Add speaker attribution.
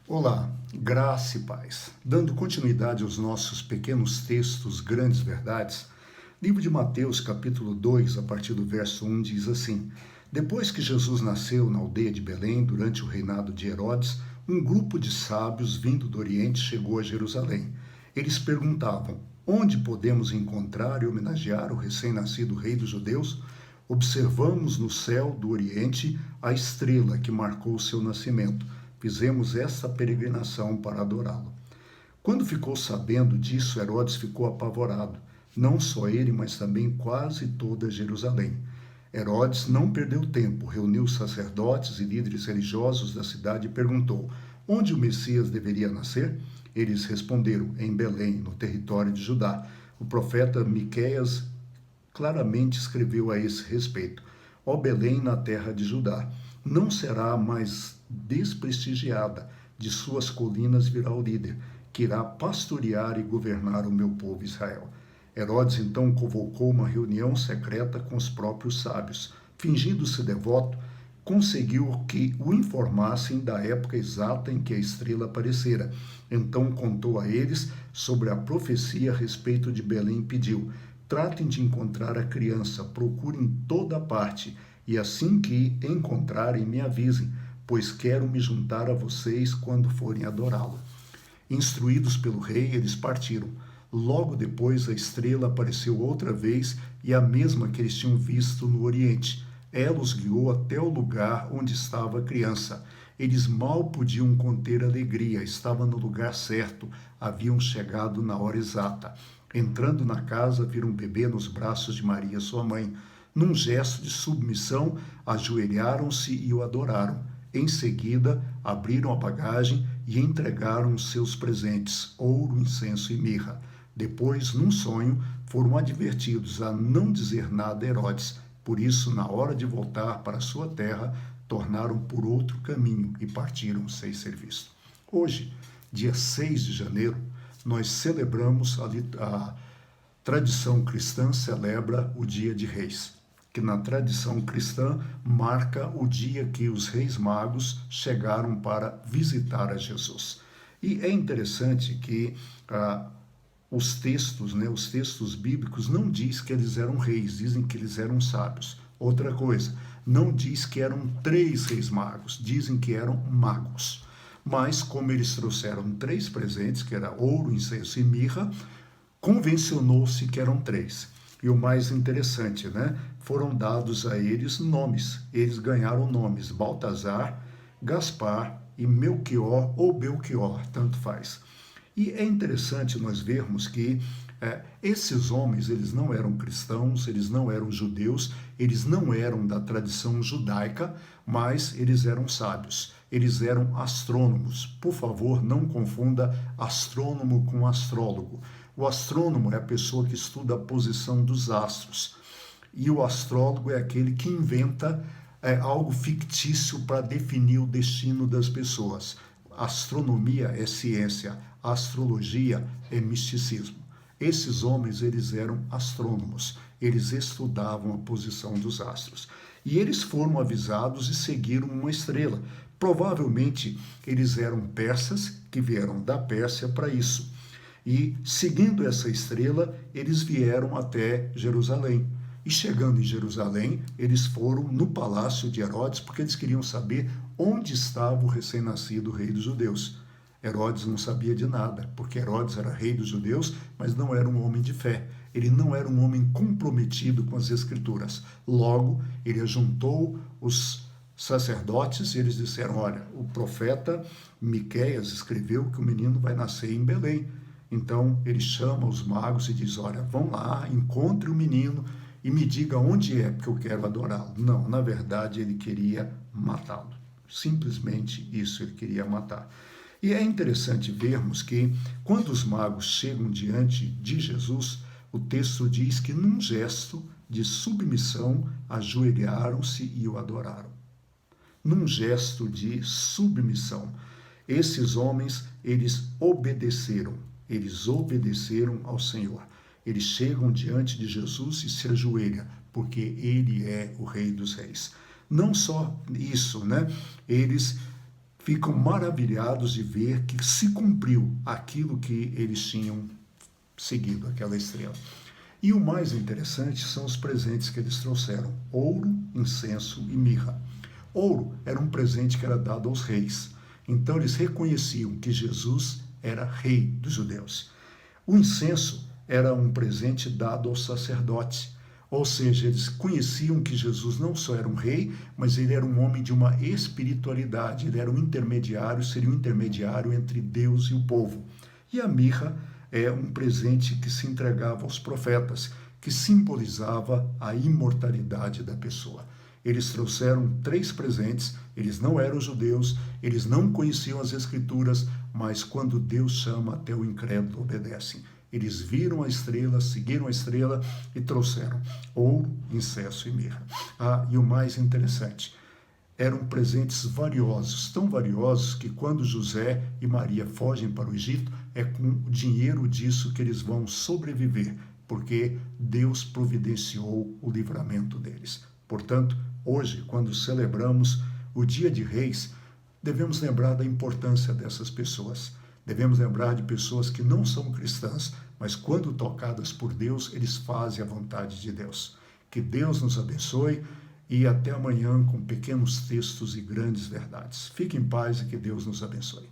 Speaker 1: Olá, graça e paz. Dando continuidade aos nossos pequenos textos, grandes verdades, livro de Mateus, capítulo 2, a partir do verso 1, diz assim: Depois que Jesus nasceu na aldeia de Belém, durante o reinado de Herodes, um grupo de sábios vindo do Oriente chegou a Jerusalém. Eles perguntavam: Onde podemos encontrar e homenagear o recém-nascido rei dos judeus? Observamos no céu do Oriente a estrela que marcou seu nascimento. Fizemos esta peregrinação para adorá-lo. Quando ficou sabendo disso, Herodes ficou apavorado. Não só ele, mas também quase toda Jerusalém. Herodes não perdeu tempo, reuniu os sacerdotes e líderes religiosos da cidade e perguntou: onde o Messias deveria nascer? Eles responderam: em Belém, no território de Judá. O profeta Miqueias claramente escreveu a esse respeito: ó Belém, na terra de Judá, não será mais desprestigiada, de suas colinas virá o líder, que irá pastorear e governar o meu povo Israel. Herodes então convocou uma reunião secreta com os próprios sábios. Fingindo-se devoto, conseguiu que o informassem da época exata em que a estrela aparecera. Então contou a eles sobre a profecia a respeito de Belém e pediu: tratem de encontrar a criança, procurem toda parte, e assim que encontrarem, me avisem, pois quero me juntar a vocês quando forem adorá-lo. Instruídos pelo rei, eles partiram. Logo depois, a estrela apareceu outra vez, e a mesma que eles tinham visto no Oriente. Ela os guiou até o lugar onde estava a criança. Eles mal podiam conter a alegria, estavam no lugar certo, haviam chegado na hora exata. Entrando na casa, viram um bebê nos braços de Maria, sua mãe. Num gesto de submissão, ajoelharam-se e o adoraram. Em seguida, abriram a bagagem e entregaram os seus presentes, ouro, incenso e mirra. Depois, num sonho, foram advertidos a não dizer nada a Herodes. Por isso, na hora de voltar para sua terra, tornaram por outro caminho e partiram sem ser visto. Hoje, dia 6 de janeiro, nós celebramos a tradição cristã celebra o Dia de Reis, que na tradição cristã marca o dia que os reis magos chegaram para visitar a Jesus. E é interessante que os textos bíblicos não diz que eles eram reis, dizem que eles eram sábios. Outra coisa, não diz que eram 3 reis magos, dizem que eram magos. Mas como eles trouxeram 3 presentes, que era ouro, incenso e mirra, convencionou-se que eram 3. E o mais interessante, né? Foram dados a eles nomes. Eles ganharam nomes: Baltazar, Gaspar e Melquior ou Belchior, tanto faz. E é interessante nós vermos que esses homens, eles não eram cristãos, eles não eram judeus, eles não eram da tradição judaica, mas eles eram sábios, eles eram astrônomos. Por favor, não confunda astrônomo com astrólogo. O astrônomo é a pessoa que estuda a posição dos astros, e o astrólogo é aquele que inventa algo fictício para definir o destino das pessoas. Astronomia é ciência, astrologia é misticismo. Esses homens, eles eram astrônomos, eles estudavam a posição dos astros. E eles foram avisados e seguiram uma estrela. Provavelmente eles eram persas que vieram da Pérsia para isso. E seguindo essa estrela, eles vieram até Jerusalém. E chegando em Jerusalém, eles foram no palácio de Herodes, porque eles queriam saber onde estava o recém-nascido rei dos judeus. Herodes não sabia de nada, porque Herodes era rei dos judeus, mas não era um homem de fé. Ele não era um homem comprometido com as escrituras. Logo, ele ajuntou os sacerdotes e eles disseram: olha, o profeta Miqueias escreveu que o menino vai nascer em Belém. Então, ele chama os magos e diz: olha, vão lá, encontre o menino e me diga onde é, porque eu quero adorá-lo. Não, na verdade, ele queria matá-lo. Simplesmente isso, ele queria matar. E é interessante vermos que, quando os magos chegam diante de Jesus, o texto diz que, num gesto de submissão, ajoelharam-se e o adoraram. Num gesto de submissão. Esses homens, eles obedeceram ao Senhor. Eles chegam diante de Jesus e se ajoelham, porque ele é o Rei dos Reis. Não só isso, né? Eles ficam maravilhados de ver que se cumpriu aquilo que eles tinham seguido, aquela estrela. E o mais interessante são os presentes que eles trouxeram: ouro, incenso e mirra. Ouro era um presente que era dado aos reis. Então eles reconheciam que Jesus era rei dos judeus. O incenso era um presente dado aos sacerdotes. Ou seja, eles conheciam que Jesus não só era um rei, mas ele era um homem de uma espiritualidade, ele era um intermediário, seria um intermediário entre Deus e o povo. E a mirra é um presente que se entregava aos profetas, que simbolizava a imortalidade da pessoa. Eles trouxeram 3 presentes, eles não eram judeus, eles não conheciam as Escrituras, mas quando Deus chama, até o incrédulo obedecem. Eles viram a estrela, seguiram a estrela e trouxeram ouro, incenso e mirra. E o mais interessante, eram presentes valiosos, tão valiosos que quando José e Maria fogem para o Egito, é com o dinheiro disso que eles vão sobreviver, porque Deus providenciou o livramento deles. Portanto, hoje, quando celebramos o Dia de Reis, devemos lembrar da importância dessas pessoas. Devemos lembrar de pessoas que não são cristãs, mas quando tocadas por Deus, eles fazem a vontade de Deus. Que Deus nos abençoe e até amanhã com pequenos textos e grandes verdades. Fique em paz e que Deus nos abençoe.